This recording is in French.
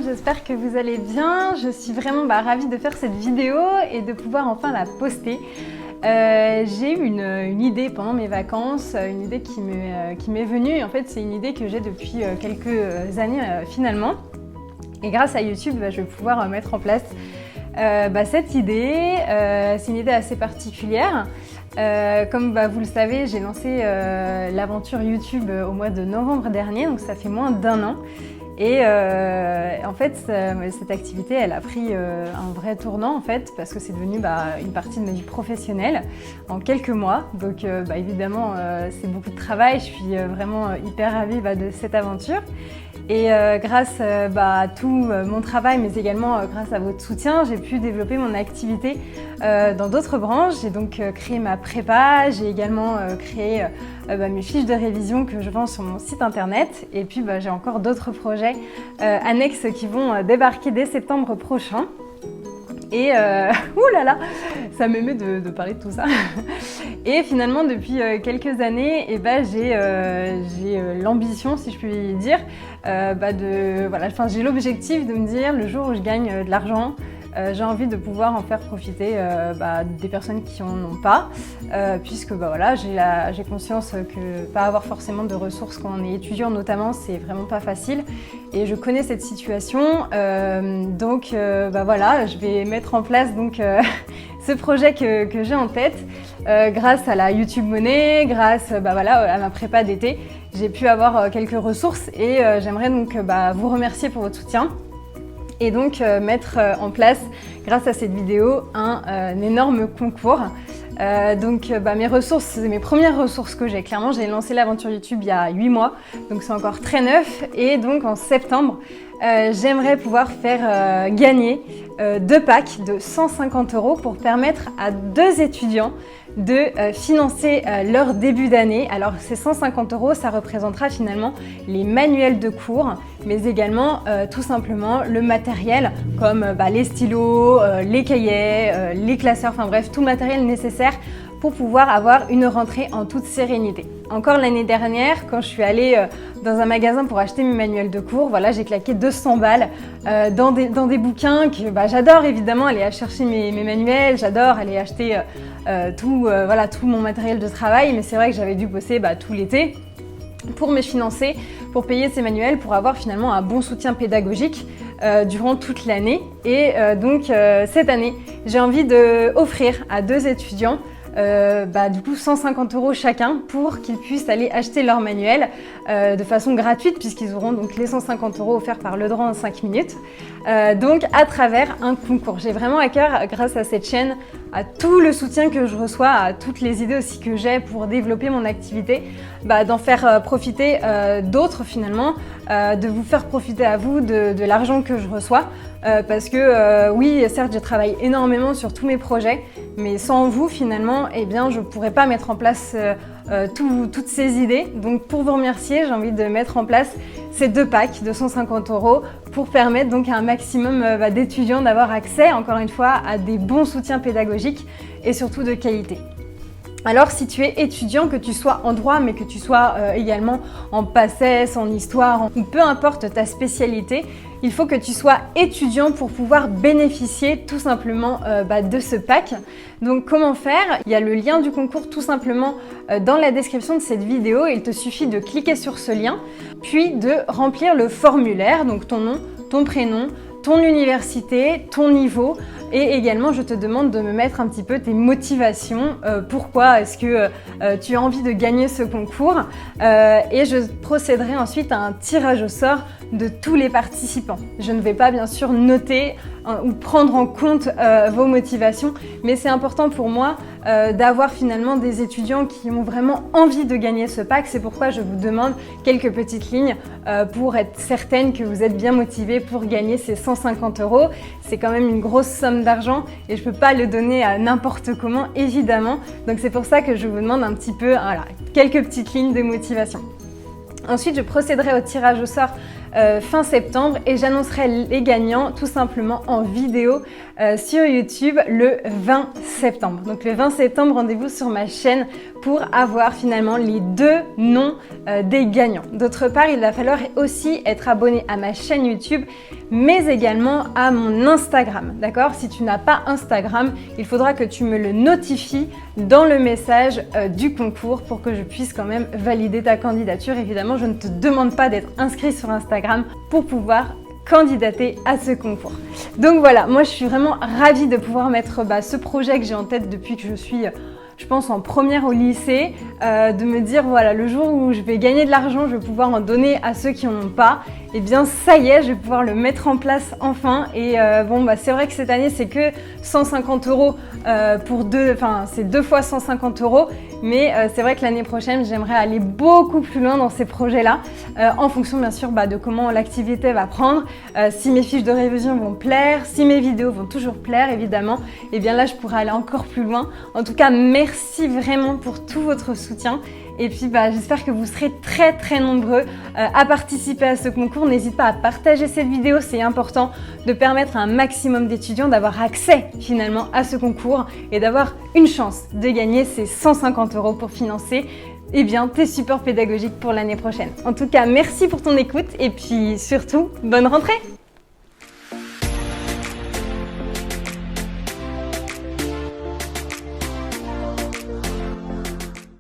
monde, j'espère que vous allez bien. Je suis vraiment ravie de faire cette vidéo et de pouvoir enfin la poster. J'ai eu une idée pendant mes vacances, une idée qui m'est venue. Et en fait, c'est une idée que j'ai depuis quelques années finalement. Et grâce à YouTube, je vais pouvoir mettre en place cette idée. C'est une idée assez particulière. Comme vous le savez, j'ai lancé l'aventure YouTube au mois de novembre dernier, donc ça fait moins d'1 an. Et en fait, cette activité, elle a pris un vrai tournant en fait, parce que c'est devenu une partie de ma vie professionnelle en quelques mois. Donc évidemment, c'est beaucoup de travail. Je suis vraiment hyper ravie de cette aventure. Et grâce à tout mon travail, mais également grâce à votre soutien, j'ai pu développer mon activité dans d'autres branches. J'ai donc créé ma prépa, j'ai également créé mes fiches de révision que je vends sur mon site internet. Et puis j'ai encore d'autres projets annexes qui vont débarquer dès septembre prochain. Et oulala, ça m'émeut de parler de tout ça. Et finalement, depuis quelques années, j'ai l'ambition, si je puis dire, j'ai l'objectif de me dire le jour où je gagne de l'argent, j'ai envie de pouvoir en faire profiter des personnes qui n'en ont pas, puisque j'ai conscience que pas avoir forcément de ressources quand on est étudiant notamment, c'est vraiment pas facile. Et je connais cette situation, je vais mettre en place ce projet que j'ai en tête. Grâce à la YouTube Money, grâce à ma prépa d'été, j'ai pu avoir quelques ressources et j'aimerais donc vous remercier pour votre soutien. Et donc mettre en place, grâce à cette vidéo, un énorme concours. Mes premières ressources que j'ai, clairement, j'ai lancé l'aventure YouTube il y a 8 mois, donc c'est encore très neuf. Et donc en septembre, j'aimerais pouvoir faire gagner 2 packs de 150 € pour permettre à 2 étudiants de financer leur début d'année. Alors ces 150 €, ça représentera finalement les manuels de cours, mais également tout simplement le matériel comme les stylos, les cahiers, les classeurs, enfin bref, tout le matériel nécessaire pour pouvoir avoir une rentrée en toute sérénité. Encore l'année dernière, quand je suis allée dans un magasin pour acheter mes manuels de cours, j'ai claqué 200 balles dans des bouquins que j'adore évidemment aller chercher mes manuels, j'adore aller acheter tout mon matériel de travail, mais c'est vrai que j'avais dû bosser tout l'été pour me financer, pour payer ces manuels, pour avoir finalement un bon soutien pédagogique durant toute l'année. Et cette année, j'ai envie d'offrir à 2 étudiants 150 € chacun pour qu'ils puissent aller acheter leur manuel de façon gratuite, puisqu'ils auront donc les 150 € offerts par Le Droit en 5 minutes, à travers un concours. J'ai vraiment à cœur, grâce à cette chaîne, à tout le soutien que je reçois, à toutes les idées aussi que j'ai pour développer mon activité, d'en faire profiter d'autres finalement, de vous faire profiter à vous de l'argent que je reçois. Parce que oui, certes, je travaille énormément sur tous mes projets, mais sans vous, finalement, je ne pourrais pas mettre en place toutes ces idées. Donc, pour vous remercier, j'ai envie de mettre en place ces 2 packs de 150 € pour permettre donc à un maximum d'étudiants d'avoir accès, encore une fois, à des bons soutiens pédagogiques et surtout de qualité. Alors si tu es étudiant, que tu sois en droit, mais que tu sois également en PACES, en histoire, ou peu importe ta spécialité, il faut que tu sois étudiant pour pouvoir bénéficier tout simplement de ce pack. Donc comment faire? Il y a le lien du concours tout simplement dans la description de cette vidéo. Il te suffit de cliquer sur ce lien, puis de remplir le formulaire, donc ton nom, ton prénom, ton université, ton niveau, et également je te demande de me mettre un petit peu tes motivations, pourquoi est-ce que tu as envie de gagner ce concours, et je procéderai ensuite à un tirage au sort de tous les participants. Je ne vais pas bien sûr noter ou prendre en compte vos motivations, mais c'est important pour moi d'avoir finalement des étudiants qui ont vraiment envie de gagner ce pack. C'est pourquoi je vous demande quelques petites lignes pour être certaine que vous êtes bien motivés pour gagner ces 150 €. C'est quand même une grosse somme d'argent et je ne peux pas le donner à n'importe comment, évidemment. Donc c'est pour ça que je vous demande un petit peu quelques petites lignes de motivation. Ensuite, je procéderai au tirage au sort fin septembre et j'annoncerai les gagnants tout simplement en vidéo sur YouTube le 20 septembre. Donc le 20 septembre, rendez-vous sur ma chaîne pour avoir finalement les 2 noms des gagnants. D'autre part, il va falloir aussi être abonné à ma chaîne YouTube, mais également à mon Instagram, d'accord? Si tu n'as pas Instagram, il faudra que tu me le notifies dans le message du concours pour que je puisse quand même valider ta candidature. Évidemment, je ne te demande pas d'être inscrit sur Instagram pour pouvoir candidater à ce concours. Donc voilà, moi je suis vraiment ravie de pouvoir mettre ce projet que j'ai en tête depuis que je suis je pense en première au lycée, de me dire voilà, le jour où je vais gagner de l'argent, je vais pouvoir en donner à ceux qui n'en ont pas. Et bien ça y est, je vais pouvoir le mettre en place enfin. Et c'est vrai que cette année c'est que 150 € pour c'est 2 fois 150 €. Mais c'est vrai que l'année prochaine, j'aimerais aller beaucoup plus loin dans ces projets-là, en fonction bien sûr de comment l'activité va prendre, si mes fiches de révision vont plaire, si mes vidéos vont toujours plaire évidemment, et bien là je pourrais aller encore plus loin. En tout cas, merci vraiment pour tout votre soutien. Et puis j'espère que vous serez très nombreux à participer à ce concours. N'hésite pas à partager cette vidéo, c'est important de permettre à un maximum d'étudiants d'avoir accès finalement à ce concours et d'avoir une chance de gagner ces 150 € pour financer tes supports pédagogiques pour l'année prochaine. En tout cas, merci pour ton écoute et puis surtout, bonne rentrée!